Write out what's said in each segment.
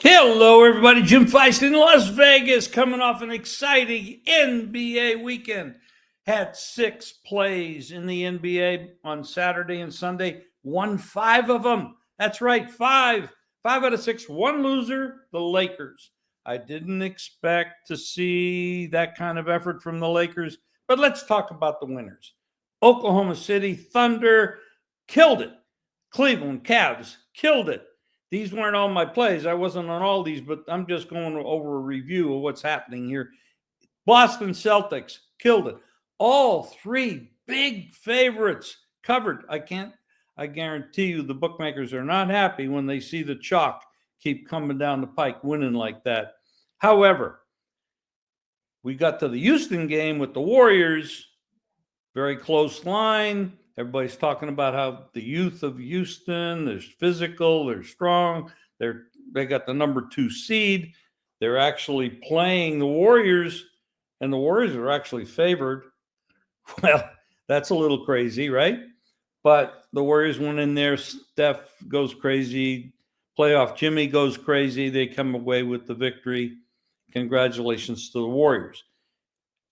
Hello, everybody. Jim Feist in Las Vegas, coming off an exciting NBA weekend. Had 6 plays in the NBA on Saturday and Sunday. Won 5 of them. That's right, 5. 5 out of 6. One loser, the Lakers. I didn't expect to see that kind of effort from the Lakers, but let's talk about the winners. Oklahoma City Thunder killed it. Cleveland Cavs killed it. These weren't all my plays. I wasn't on all these, but I'm just going over a review of what's happening here. Boston Celtics killed it. All 3 big favorites covered. I guarantee you the bookmakers are not happy when they see the chalk keep coming down the pike, winning like that. However, we got to the Houston game with the Warriors. Very close line. Everybody's talking about how the youth of Houston, they're physical, they're strong, they got the number 2 seed. They're actually playing the Warriors, and the Warriors are actually favored. Well, that's a little crazy, right? But the Warriors went in there. Steph goes crazy. Playoff Jimmy goes crazy. They come away with the victory. Congratulations to the Warriors.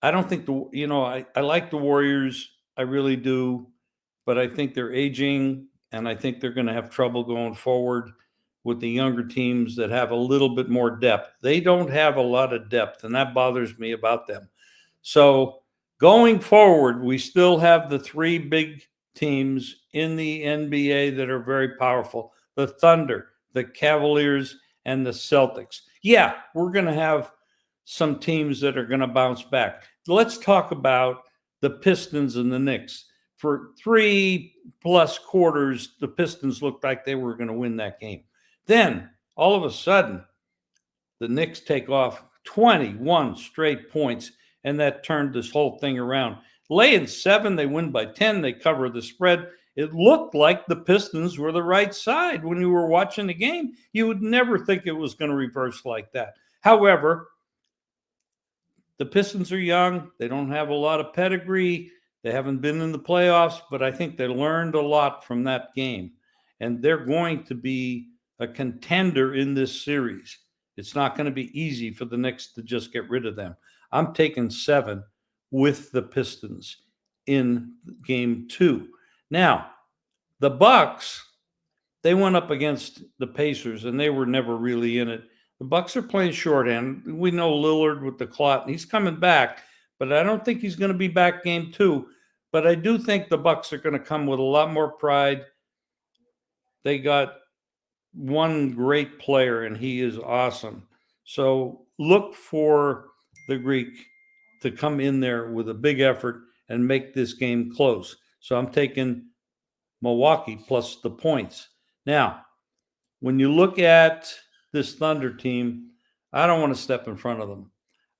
I don't think I like the Warriors. I really do. But I think they're aging, and I think they're going to have trouble going forward with the younger teams that have a little bit more depth. They don't have a lot of depth, and that bothers me about them. So going forward, we still have the 3 big teams in the NBA that are very powerful: the Thunder, the Cavaliers, and the Celtics. Yeah, we're going to have some teams that are going to bounce back. Let's talk about the Pistons and the Knicks. For 3+ quarters, the Pistons looked like they were going to win that game. Then, all of a sudden, the Knicks take off 21 straight points, and that turned this whole thing around. Laying 7, they win by 10, they cover the spread. It looked like the Pistons were the right side when you were watching the game. You would never think it was going to reverse like that. However, the Pistons are young. They don't have a lot of pedigree. They haven't been in the playoffs, but I think they learned a lot from that game. And they're going to be a contender in this series. It's not going to be easy for the Knicks to just get rid of them. I'm taking 7 with the Pistons in game 2. Now, the Bucks, they went up against the Pacers, and they were never really in it. The Bucks are playing shorthand. We know Lillard with the clot, and he's coming back, but I don't think he's going to be back game 2. But I do think the Bucks are going to come with a lot more pride. They got one great player, and he is awesome. So look for the Greek to come in there with a big effort and make this game close. So I'm taking Milwaukee plus the points. Now, when you look at this Thunder team, I don't want to step in front of them.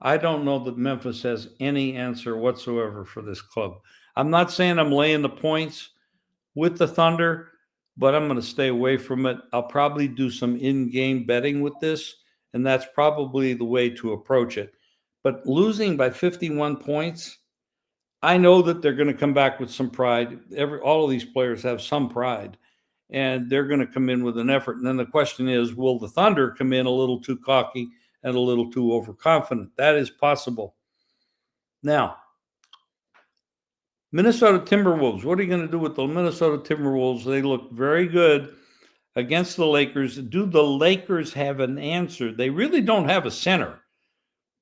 I don't know that Memphis has any answer whatsoever for this club. I'm not saying I'm laying the points with the Thunder, but I'm going to stay away from it. I'll probably do some in-game betting with this, and that's probably the way to approach it. But losing by 51 points, I know that they're going to come back with some pride. All of these players have some pride, and they're going to come in with an effort. And then the question is, will the Thunder come in a little too cocky and a little too overconfident? That is possible. Now, Minnesota Timberwolves. What are you going to do with the Minnesota Timberwolves? They look very good against the Lakers. Do the Lakers have an answer? They really don't have a center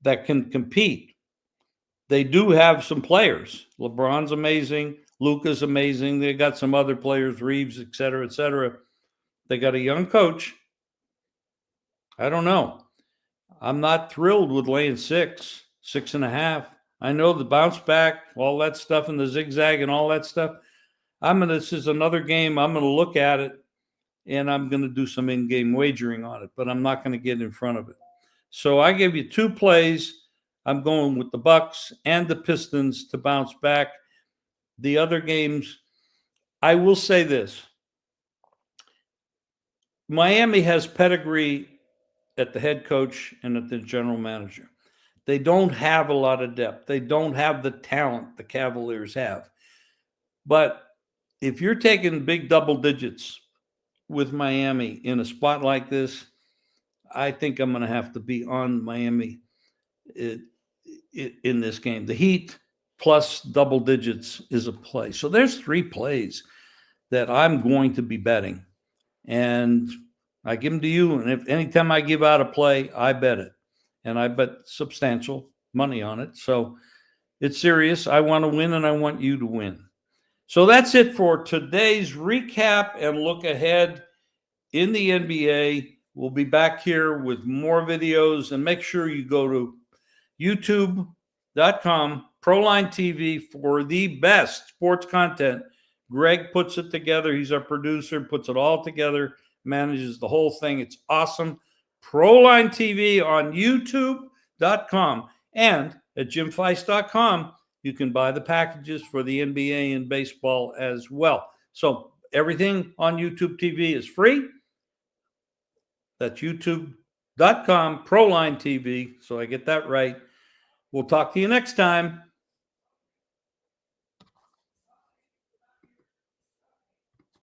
that can compete. They do have some players. LeBron's amazing. Luka's amazing. They got some other players, Reeves, et cetera, et cetera. They got a young coach. I don't know. I'm not thrilled with laying 6.5. I know the bounce back, all that stuff, and the zigzag and all that stuff. This is another game. I'm going to look at it, and I'm going to do some in-game wagering on it, but I'm not going to get in front of it. So I gave you 2 plays. I'm going with the Bucks and the Pistons to bounce back. The other games, I will say this. Miami has pedigree at the head coach and at the general manager. They don't have a lot of depth. They don't have the talent the Cavaliers have. But if you're taking big double digits with Miami in a spot like this, I think I'm going to have to be on Miami in this game. The Heat plus double digits is a play. So there's 3 plays that I'm going to be betting. And I give them to you. And if anytime I give out a play, I bet it. And I bet substantial money on it. So it's serious. I want to win and I want you to win. So that's it for today's recap and look ahead in the NBA. We'll be back here with more videos, and make sure you go to youtube.com, Proline TV, for the best sports content. Greg puts it together. He's our producer, puts it all together, manages the whole thing. It's awesome. Proline TV on youtube.com, and at jimfeist.com, you can buy the packages for the NBA and baseball as well. So everything on YouTube TV is free. That's youtube.com, Proline TV. So I get that right. We'll talk to you next time.